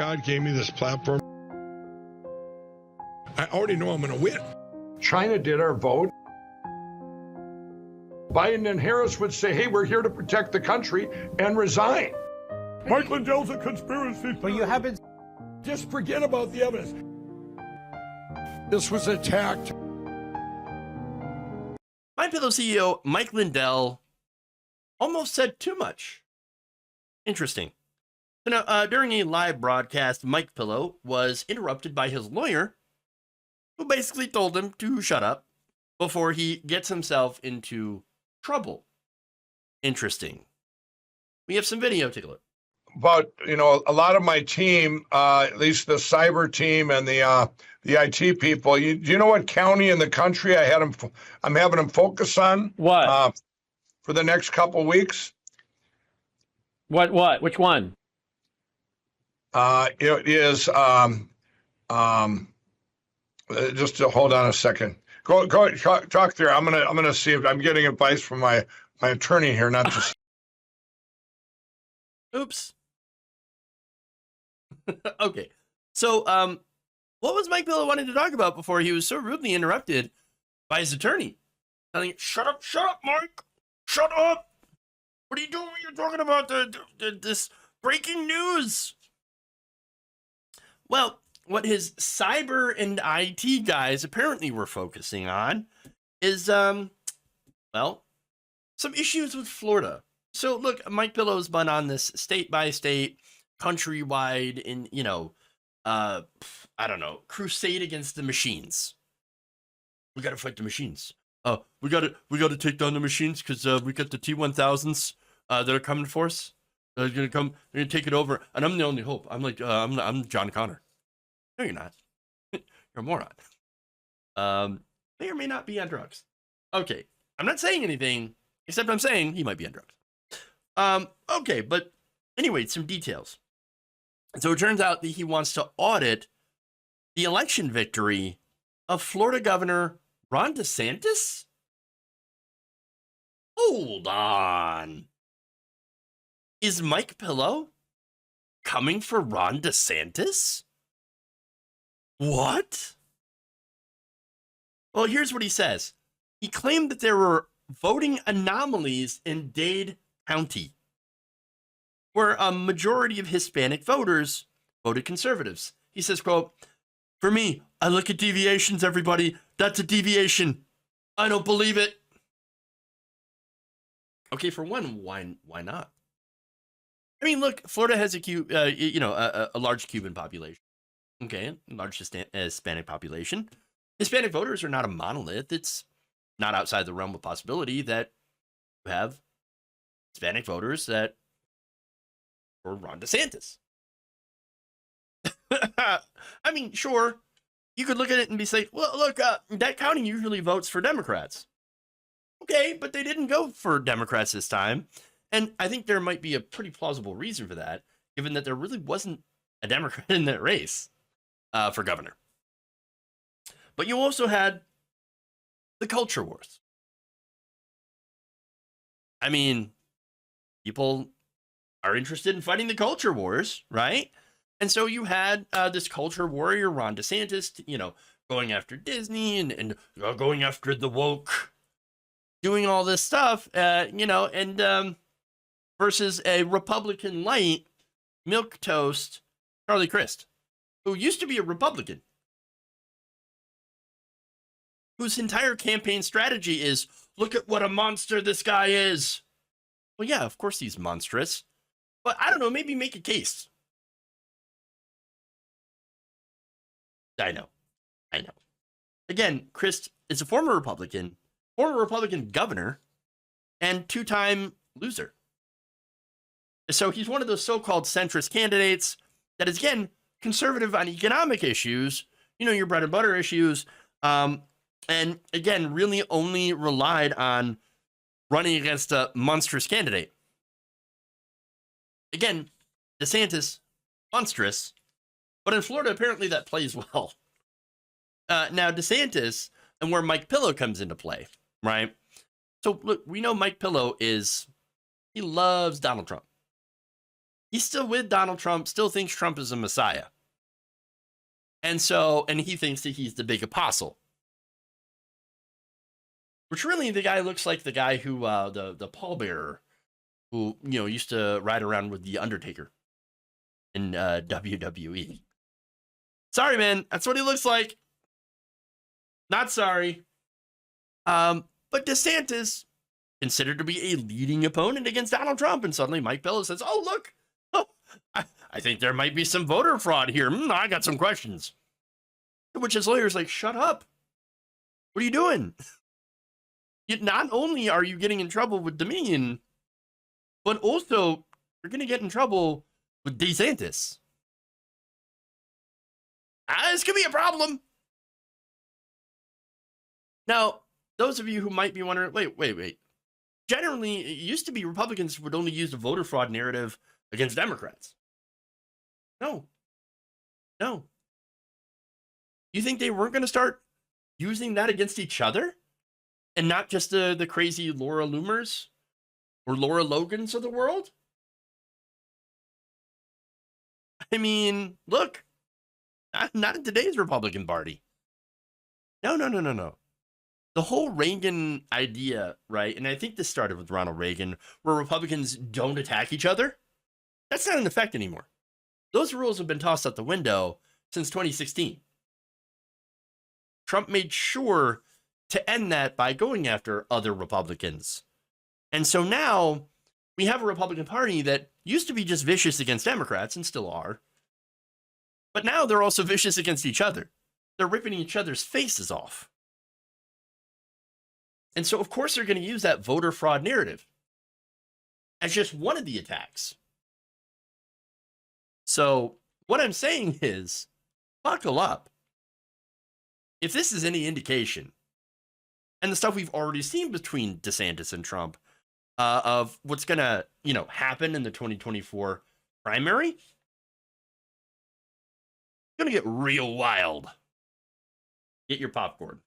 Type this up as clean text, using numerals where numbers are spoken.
God gave me this platform. I already know I'm going to win. China did our vote. Biden and Harris would say, hey, we're here to protect the country, and resign. Mike Lindell's a conspiracy. But you haven't. Just forget about the evidence. This was attacked. MyPillow CEO Mike Lindell almost said too much. Interesting. So now, during a live broadcast, Mike Pillow was interrupted by his lawyer, who basically told him to shut up before he gets himself into trouble. Interesting. We have some video. Take a look. But, you know, a lot of my team, at least the cyber team and the IT people, do you know what county in the country I'm having them focus on? What? For the next couple weeks? What? Which one? It is, just to hold on a second. Go talk there. I'm gonna see if I'm getting advice from my attorney here, not to. Oops. Okay. So, what was Mike Pillow wanting to talk about before he was so rudely interrupted by his attorney? Telling him, shut up, Mike. Shut up. What are you doing? You're talking about this breaking news. Well, what his cyber and IT guys apparently were focusing on is, well, some issues with Florida. So look, Mike Pillow's been on this state by state, countrywide, in, you know, I don't know, crusade against the machines. We got to fight the machines. We got to take down the machines because we got the T-1000s that are coming for us. They're gonna take it over, and I'm the only hope. I'm like, I'm John Connor. No, you're not. You're a moron. May or may not be on drugs. Okay, I'm not saying anything except I'm saying he might be on drugs. Okay, but anyway, some details. So it turns out that he wants to audit the election victory of Florida Governor Ron DeSantis. Hold on. Is Mike Pillow coming for Ron DeSantis? What? Well, here's what he says. He claimed that there were voting anomalies in Dade County, where a majority of Hispanic voters voted conservatives. He says, quote, "For me, I look at deviations, everybody. That's a deviation. I don't believe it." Okay, for one, why not? I mean, look, Florida has a large Cuban population. Okay, large Hispanic population. Hispanic voters are not a monolith. It's not outside the realm of possibility that you have Hispanic voters that were Ron DeSantis. I mean, sure, you could look at it and be say, well, look, that county usually votes for Democrats. Okay, but they didn't go for Democrats this time. And I think there might be a pretty plausible reason for that, given that there really wasn't a Democrat in that race for governor. But you also had the culture wars. I mean, people are interested in fighting the culture wars, right? And so you had this culture warrior, Ron DeSantis, going after Disney and going after the woke, doing all this stuff, versus a Republican light, milquetoast Charlie Crist, who used to be a Republican, whose entire campaign strategy is, look at what a monster this guy is. Well, yeah, of course he's monstrous. But I don't know, maybe make a case. I know. Again, Crist is a former Republican governor, and two-time loser. So he's one of those so-called centrist candidates that is, again, conservative on economic issues, your bread and butter issues, and again, really only relied on running against a monstrous candidate. Again, DeSantis, monstrous, but in Florida, apparently that plays well. Now, DeSantis and where Mike Pillow comes into play, right? So, look, we know Mike Pillow he loves Donald Trump. He's still with Donald Trump, still thinks Trump is a messiah. And he thinks that he's the big apostle. Which really, the guy looks like the guy who, the pallbearer, who, used to ride around with The Undertaker in WWE. Sorry, man. That's what he looks like. Not sorry. But DeSantis, considered to be a leading opponent against Donald Trump, and suddenly Mike Pence says, oh, look, I think there might be some voter fraud here. I got some questions. To which his lawyer's like, shut up. What are you doing? Not only are you getting in trouble with Dominion, but also you're going to get in trouble with DeSantis. This could be a problem. Now, those of you who might be wondering, wait. Generally, it used to be Republicans would only use the voter fraud narrative against Democrats. No. You think they weren't going to start using that against each other? And not just the crazy Laura Loomers or Laura Logans of the world? I mean, look, not in today's Republican Party. No. The whole Reagan idea, right? And I think this started with Ronald Reagan, where Republicans don't attack each other. That's not in effect anymore. Those rules have been tossed out the window since 2016. Trump made sure to end that by going after other Republicans. And so now we have a Republican Party that used to be just vicious against Democrats, and still are. But now they're also vicious against each other. They're ripping each other's faces off. And so, of course, they're going to use that voter fraud narrative as just one of the attacks. So what I'm saying is, buckle up. If this is any indication, and the stuff we've already seen between DeSantis and Trump, of what's going to, happen in the 2024 primary, it's going to get real wild. Get your popcorn.